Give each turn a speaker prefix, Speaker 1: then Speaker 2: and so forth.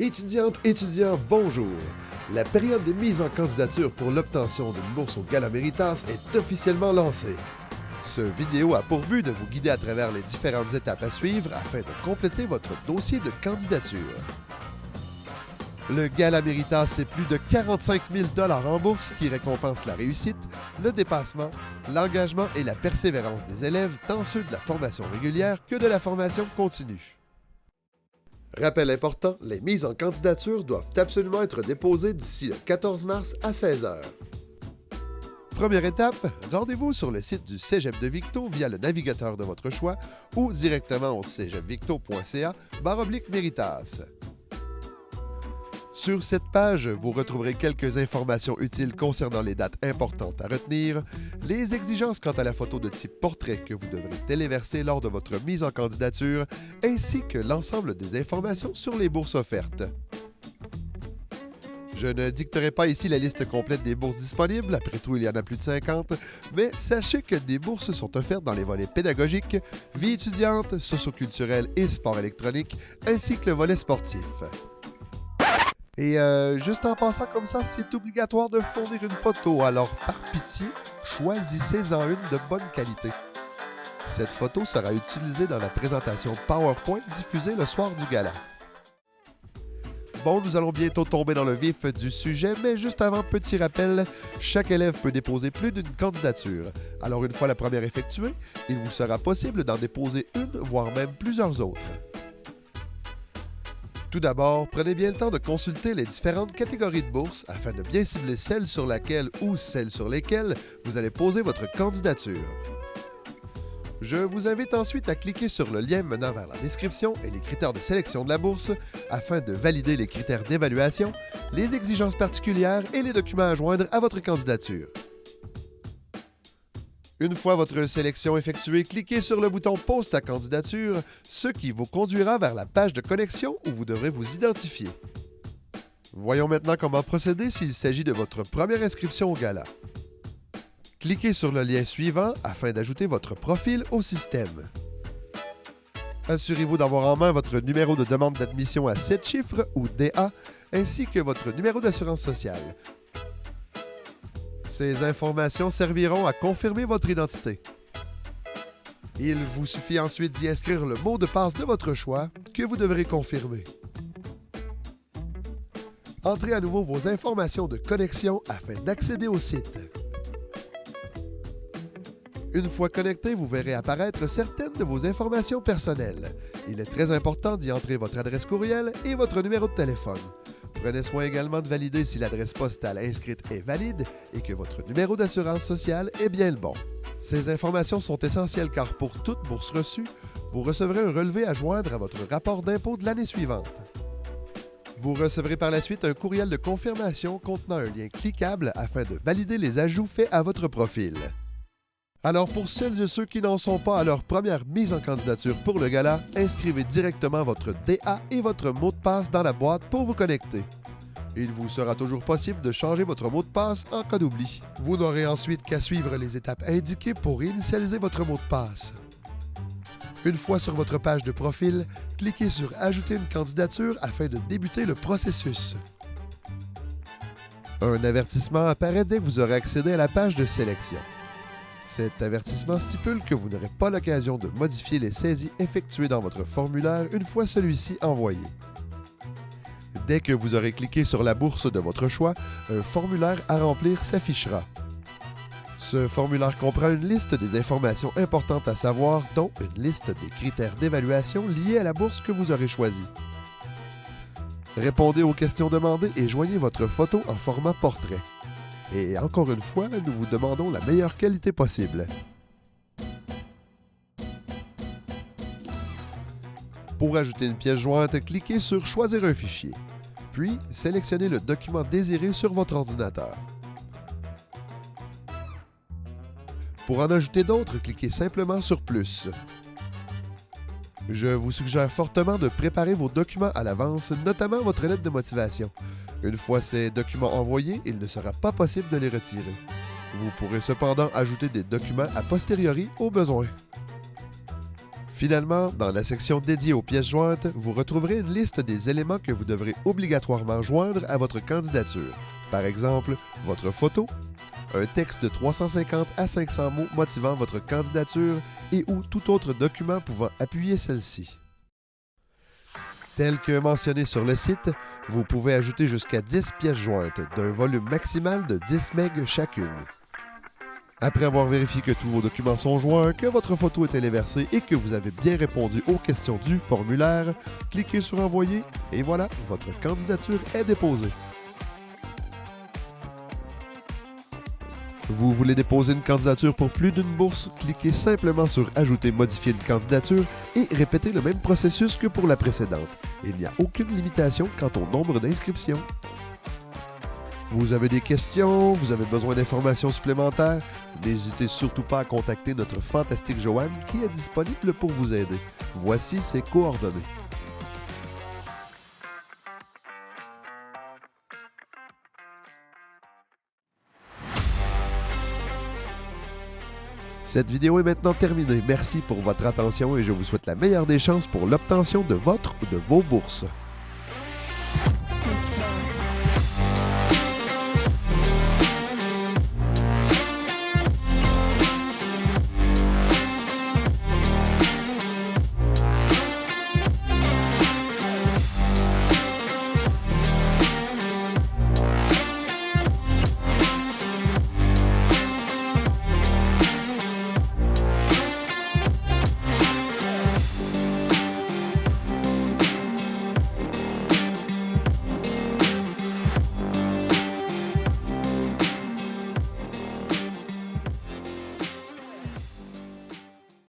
Speaker 1: Étudiantes, étudiants, bonjour! La période de mise en candidature pour l'obtention d'une bourse au Gala Méritas est officiellement lancée. Ce vidéo a pour but de vous guider à travers les différentes étapes à suivre afin de compléter votre dossier de candidature. Le Gala Méritas, c'est plus de 45 000 $ en bourse qui récompense la réussite, le dépassement, l'engagement et la persévérance des élèves, tant ceux de la formation régulière que de la formation continue. Rappel important, les mises en candidature doivent absolument être déposées d'ici le 14 mars à 16 h. Première étape, rendez-vous sur le site du Cégep de Victo via le navigateur de votre choix ou directement au cegeppvicto.ca/Méritas. Sur cette page, vous retrouverez quelques informations utiles concernant les dates importantes à retenir, les exigences quant à la photo de type portrait que vous devrez téléverser lors de votre mise en candidature, ainsi que l'ensemble des informations sur les bourses offertes. Je ne dicterai pas ici la liste complète des bourses disponibles, après tout il y en a plus de 50, mais sachez que des bourses sont offertes dans les volets pédagogiques, vie étudiante, socioculturelle et sport électronique, ainsi que le volet sportif. Et juste en passant comme ça, c'est obligatoire de fournir une photo, alors par pitié, choisissez-en une de bonne qualité. Cette photo sera utilisée dans la présentation PowerPoint diffusée le soir du gala. Bon, nous allons bientôt tomber dans le vif du sujet, mais juste avant, petit rappel, chaque élève peut déposer plus d'une candidature. Alors une fois la première effectuée, il vous sera possible d'en déposer une, voire même plusieurs autres. Tout d'abord, prenez bien le temps de consulter les différentes catégories de bourses afin de bien cibler celle sur laquelle ou celles sur lesquelles vous allez poser votre candidature. Je vous invite ensuite à cliquer sur le lien menant vers la description et les critères de sélection de la bourse afin de valider les critères d'évaluation, les exigences particulières et les documents à joindre à votre candidature. Une fois votre sélection effectuée, cliquez sur le bouton « Pose ta candidature », ce qui vous conduira vers la page de connexion où vous devrez vous identifier. Voyons maintenant comment procéder s'il s'agit de votre première inscription au gala. Cliquez sur le lien suivant afin d'ajouter votre profil au système. Assurez-vous d'avoir en main votre numéro de demande d'admission à 7 chiffres ou DA, ainsi que votre numéro d'assurance sociale. Ces informations serviront à confirmer votre identité. Il vous suffit ensuite d'y inscrire le mot de passe de votre choix que vous devrez confirmer. Entrez à nouveau vos informations de connexion afin d'accéder au site. Une fois connecté, vous verrez apparaître certaines de vos informations personnelles. Il est très important d'y entrer votre adresse courriel et votre numéro de téléphone. Prenez soin également de valider si l'adresse postale inscrite est valide et que votre numéro d'assurance sociale est bien le bon. Ces informations sont essentielles car pour toute bourse reçue, vous recevrez un relevé à joindre à votre rapport d'impôt de l'année suivante. Vous recevrez par la suite un courriel de confirmation contenant un lien cliquable afin de valider les ajouts faits à votre profil. Alors pour celles et ceux qui n'en sont pas à leur première mise en candidature pour le gala, inscrivez directement votre DA et votre mot de passe dans la boîte pour vous connecter. Il vous sera toujours possible de changer votre mot de passe en cas d'oubli. Vous n'aurez ensuite qu'à suivre les étapes indiquées pour initialiser votre mot de passe. Une fois sur votre page de profil, cliquez sur « Ajouter une candidature » afin de débuter le processus. Un avertissement apparaît dès que vous aurez accédé à la page de sélection. Cet avertissement stipule que vous n'aurez pas l'occasion de modifier les saisies effectuées dans votre formulaire une fois celui-ci envoyé. Dès que vous aurez cliqué sur la bourse de votre choix, un formulaire à remplir s'affichera. Ce formulaire comprend une liste des informations importantes à savoir, dont une liste des critères d'évaluation liés à la bourse que vous aurez choisie. Répondez aux questions demandées et joignez votre photo en format portrait. Et encore une fois, nous vous demandons la meilleure qualité possible. Pour ajouter une pièce jointe, cliquez sur « Choisir un fichier », puis sélectionnez le document désiré sur votre ordinateur. Pour en ajouter d'autres, cliquez simplement sur « Plus ». Je vous suggère fortement de préparer vos documents à l'avance, notamment votre lettre de motivation. Une fois ces documents envoyés, il ne sera pas possible de les retirer. Vous pourrez cependant ajouter des documents a posteriori au besoin. Finalement, dans la section dédiée aux pièces jointes, vous retrouverez une liste des éléments que vous devrez obligatoirement joindre à votre candidature. Par exemple, votre photo, un texte de 350 à 500 mots motivant votre candidature et ou tout autre document pouvant appuyer celle-ci. Tel que mentionné sur le site, vous pouvez ajouter jusqu'à 10 pièces jointes d'un volume maximal de 10 MB chacune. Après avoir vérifié que tous vos documents sont joints, que votre photo est téléversée et que vous avez bien répondu aux questions du formulaire, cliquez sur Envoyer et voilà, votre candidature est déposée. Vous voulez déposer une candidature pour plus d'une bourse? Cliquez simplement sur Ajouter, modifier une candidature et répétez le même processus que pour la précédente. Il n'y a aucune limitation quant au nombre d'inscriptions. Vous avez des questions, vous avez besoin d'informations supplémentaires? N'hésitez surtout pas à contacter notre fantastique Joanne qui est disponible pour vous aider. Voici ses coordonnées. Cette vidéo est maintenant terminée. Merci pour votre attention et je vous souhaite la meilleure des chances pour l'obtention de votre ou de vos bourses.